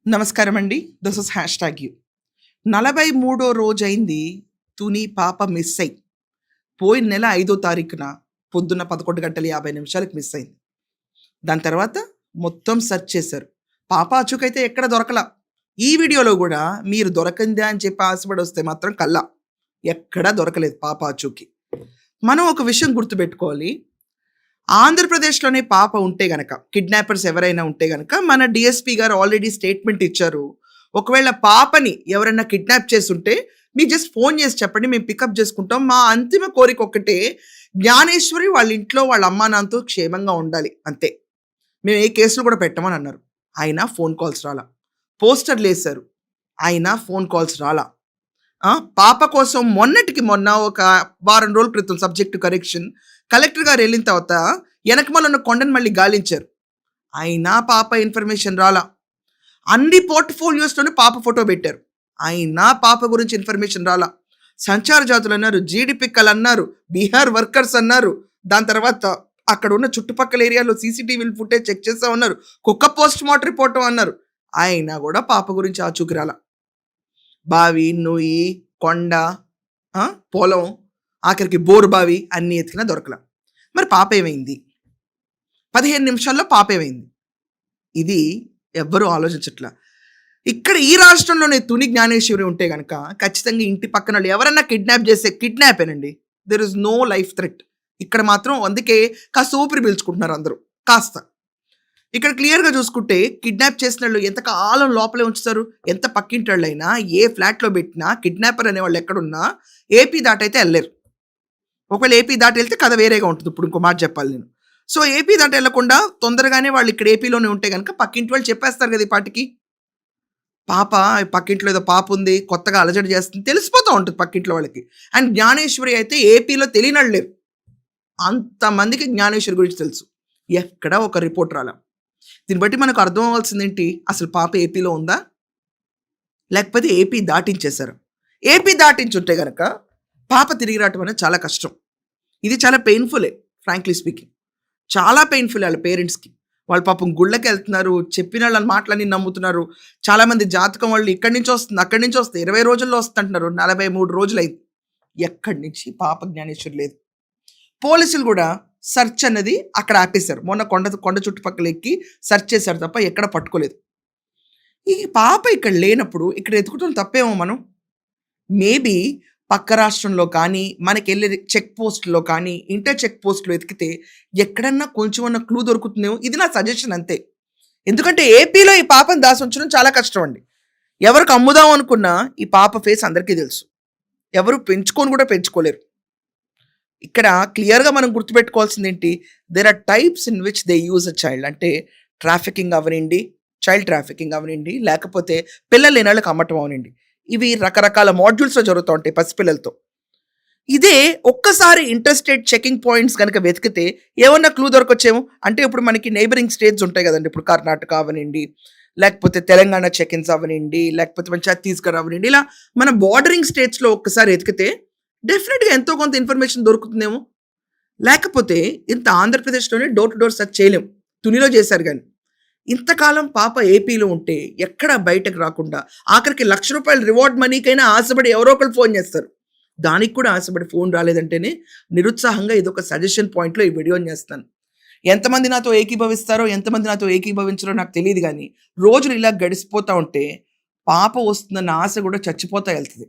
నమస్కారం అండి. This is hashtag U. 43 రోజైంది తుని పాప మిస్ అయ్యి. పోయిన నెల 5వ తారీఖున పొద్దున్న 11:50 మిస్ అయింది. దాని తర్వాత మొత్తం సెర్చ్ చేశారు. పాప అచుకైతే ఎక్కడ దొరకలా. ఈ వీడియోలో గూడా మీరు దొరకందా అని చెప్పి ఆశపడి వస్తే మాత్రం కల్లా. ఎక్కడా దొరకలేదు పాప అచుకి. మనం ఒక విషయం గుర్తుపెట్టుకోవాలి. ఆంధ్రప్రదేశ్‌లోనే పాప ఉంటే గనక, కిడ్నాపర్స్ ఎవరైనా ఉంటే గనక మన డీఎస్పీ గారు ఆల్రెడీ స్టేట్మెంట్ ఇచ్చారు. ఒకవేళ పాపని ఎవరైనా కిడ్నాప్ చేసుంటే మీకు జస్ట్ ఫోన్ చేసి చెప్పండి, మేము పికప్ చేసుకుంటాం. మా అంతిమ కోరిక ఒక్కటే, జ్ఞానేశ్వరి వాళ్ళ ఇంట్లో వాళ్ళ అమ్మా నాన్నతో క్షేమంగా ఉండాలి అంతే. మేము ఏ కేసులు కూడా పెట్టమని అన్నారు. అయినా ఫోన్ కాల్స్ రాలా. పోస్టర్‌లేశారు. అయినా ఫోన్ కాల్స్ రాలా. పాప కోసం మొన్నటికి మొన్న ఒక వారం రోజుల క్రితం సబ్జెక్ట్ కరెక్షన్ కలెక్టర్ గారు వెళ్ళిన తర్వాత వెనకమాల ఉన్న కొండను మళ్ళీ గాలించారు. అయినా పాప ఇన్ఫర్మేషన్ రాలా. అన్ని పోర్ట్ఫోలియోస్లోనే పాప ఫోటో పెట్టారు. అయినా పాప గురించి ఇన్ఫర్మేషన్ రాలా. సంచార జాతులు అన్నారు, జీడిపిక్కలు అన్నారు, బీహార్ వర్కర్స్ అన్నారు. దాని తర్వాత అక్కడ ఉన్న చుట్టుపక్కల ఏరియాలో సీసీటీవీ ఫుటేజ్ చెక్ చేస్తా ఉన్నారు. కుక్క పోస్ట్ మార్టం రిపోర్ట్ అన్నారు. అయినా కూడా పాప గురించి ఆచూకీ రాలా. బావి, నొయ్యి, కొండ, పొలం, ఆఖరికి బోరు బావి అన్నీ ఎతికినా దొరకలా. మరి పాప ఏమైంది? 15 నిమిషాల్లో పాప ఏమైంది? ఇది ఎవ్వరూ ఆలోచించట్లా. ఇక్కడ ఈ రాష్ట్రంలోనే తుని జ్ఞానేశ్వరి ఉంటే గనక ఖచ్చితంగా ఇంటి పక్కన వాళ్ళు ఎవరన్నా కిడ్నాప్ చేస్తే కిడ్నాపేనండి. There is no life threat. ఇక్కడ మాత్రం అందుకే కాస్త ఊపిరి పీల్చుకుంటున్నారు అందరూ కాస్త. ఇక్కడ క్లియర్‌గా చూసుకుంటే కిడ్నాప్ చేసిన వాళ్ళు ఎంత కాలం లోపలే ఉంచుతారు. ఎంత పక్కింటి వాళ్ళైనా, ఏ ఫ్లాట్‌లో పెట్టినా కిడ్నాపర్ అనేవాళ్ళు ఎక్కడున్నా ఏపీ దాటైతే ఎళ్ళలేరు. ఒకవేళ ఏపీ దాటి వెళ్తే కథ వేరేగా ఉంటుంది. ఇప్పుడు ఇంకో మాట చెప్పాలి నేను. సో ఏపీ దాటి వెళ్ళకుండా తొందరగానే వాళ్ళు ఇక్కడ ఏపీలోనే ఉంటే గనక పక్కింటి వాళ్ళు చెప్పేస్తారు కదా ఈ పాటికి. పాప పక్కింట్లో ఏదో పాప ఉంది, కొత్తగా అలజడి చేస్తుంది, తెలిసిపోతూ ఉంటుంది పక్కింట్లో వాళ్ళకి. అండ్ జ్ఞానేశ్వరి అయితే ఏపీలో తెలియనోళ్ళు లేరు. అంతమందికి జ్ఞానేశ్వరి గురించి తెలుసు. ఎక్కడ ఒక రిపోర్ట్ రాలా. దీన్ని బట్టి మనకు అర్థం అవ్వాల్సిందేంటి? అసలు పాప ఏపీలో ఉందా? లేకపోతే ఏపీ దాటించేశారు. ఏపీ దాటించుంటే గనక పాప తిరిగి రావటం అనేది చాలా కష్టం. ఇది చాలా పెయిన్ఫుల్లే ఫ్రాంక్లీ స్పీకింగ్. చాలా పెయిన్ఫుల్ వాళ్ళ పేరెంట్స్‌కి. వాళ్ళు పాపం గుళ్ళకి వెళ్తున్నారు, చెప్పిన వాళ్ళ మాటలన్నీ నమ్ముతున్నారు. చాలామంది జాతకం వాళ్ళు ఇక్కడి నుంచి వస్తుంది, అక్కడి నుంచి వస్తుంది, 20 రోజుల్లో వస్తుందంటున్నారు. 43 రోజులైంది. ఎక్కడి నుంచి పాప జ్ఞానేశ్వరి లేదు. పోలీసులు కూడా సెర్చ్ అన్నది అక్కడ ఆపేశారు. మొన్న కొండ చుట్టుపక్కల ఎక్కి సెర్చ్ చేశారు తప్ప ఎక్కడ పట్టుకోలేదు. ఈ పాప ఇక్కడ లేనప్పుడు ఇక్కడ ఎతుకుతున్న తప్పేమో మనం. మేబీ పక్క రాష్ట్రంలో కానీ, మనకెళ్ళే చెక్ పోస్ట్‌లో కానీ, ఇంటర్ చెక్ పోస్ట్‌లో ఎతికితే ఎక్కడన్నా కొంచెమన్నా క్లూ దొరుకుతుందేమో. ఇది నా సజెషన్ అంతే. ఎందుకంటే ఏపీలో ఈ పాపను దాసుంచడం చాలా కష్టం అండి. ఎవరికి అమ్ముదాం అనుకున్నా ఈ పాప ఫేస్ అందరికీ తెలుసు. ఎవరు పెంచుకొని కూడా పెంచుకోలేరు. ఇక్కడ క్లియర్‌గా మనం గుర్తుపెట్టుకోవాల్సిందేంటి? There are types in which they use a child. అంటే ట్రాఫికింగ్ అవనండి, చైల్డ్ ట్రాఫికింగ్ అవనండి, లేకపోతే పిల్లలు లేనోళ్ళకి అమ్మటం అవనండి. ఇవి రకరకాల మాడ్యూల్స్‌లో జరుగుతూ ఉంటాయి పసిపిల్లలతో. ఇదే ఒక్కసారి ఇంటర్‌స్టేట్ చెకింగ్ పాయింట్స్ గనక వెతికితే ఏమన్నా క్లూ దొరకొచ్చేమో. అంటే ఇప్పుడు మనకి నైబరింగ్ స్టేట్స్ ఉంటాయి కదండీ. ఇప్పుడు కర్ణాటక అవనండి, లేకపోతే తెలంగాణ చెక్-ఇన్స్ అవనండి, లేకపోతే మన ఛత్తీస్‌గఢ్ అవనండి. ఇలా మన బోర్డరింగ్ స్టేట్స్‌లో ఒక్కసారి ఎతికితే డెఫినెట్‌గా ఎంతో కొంత ఇన్ఫర్మేషన్ దొరుకుతుందేమో. లేకపోతే ఇంత ఆంధ్రప్రదేశ్‌లోనే డోర్ టు డోర్ సెర్చ్ చేయలేం. తునిలో చేశారు గానీ. ఇంతకాలం పాప ఏపీలో ఉంటే ఎక్కడ బయటకు రాకుండా ఆఖరికి ₹1,00,000 రివార్డ్ మనీకైనా ఆశపడి ఎవరో ఒకళ్ళు ఫోన్ చేస్తారు. దానికి కూడా ఆశపడి ఫోన్ రాలేదంటేనే నిరుత్సాహంగా ఇదొక సజెషన్ పాయింట్‌లో ఈ వీడియోని చేస్తాను. ఎంతమంది నాతో ఏకీభవిస్తారో, ఎంతమంది నాతో ఏకీభవించరో నాకు తెలీదు గానీ, రోజులు ఇలా గడిసిపోతా ఉంటే పాప వస్తుందన్న ఆశ కూడా చచ్చిపోతా ఎళ్తది.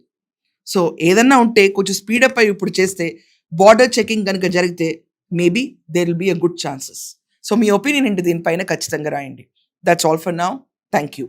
సో ఏదన్నా ఉంటే కొంచెం స్పీడప్ అయ్యి ఇప్పుడు చేస్తే బోర్డర్ చెకింగ్ గనుక జరిగితే maybe there will be a good chances. So మీ ఒపీనియన్ ఏంటి దీనిపైన ఖచ్చితంగా రాయండి. That's all for now. Thank you.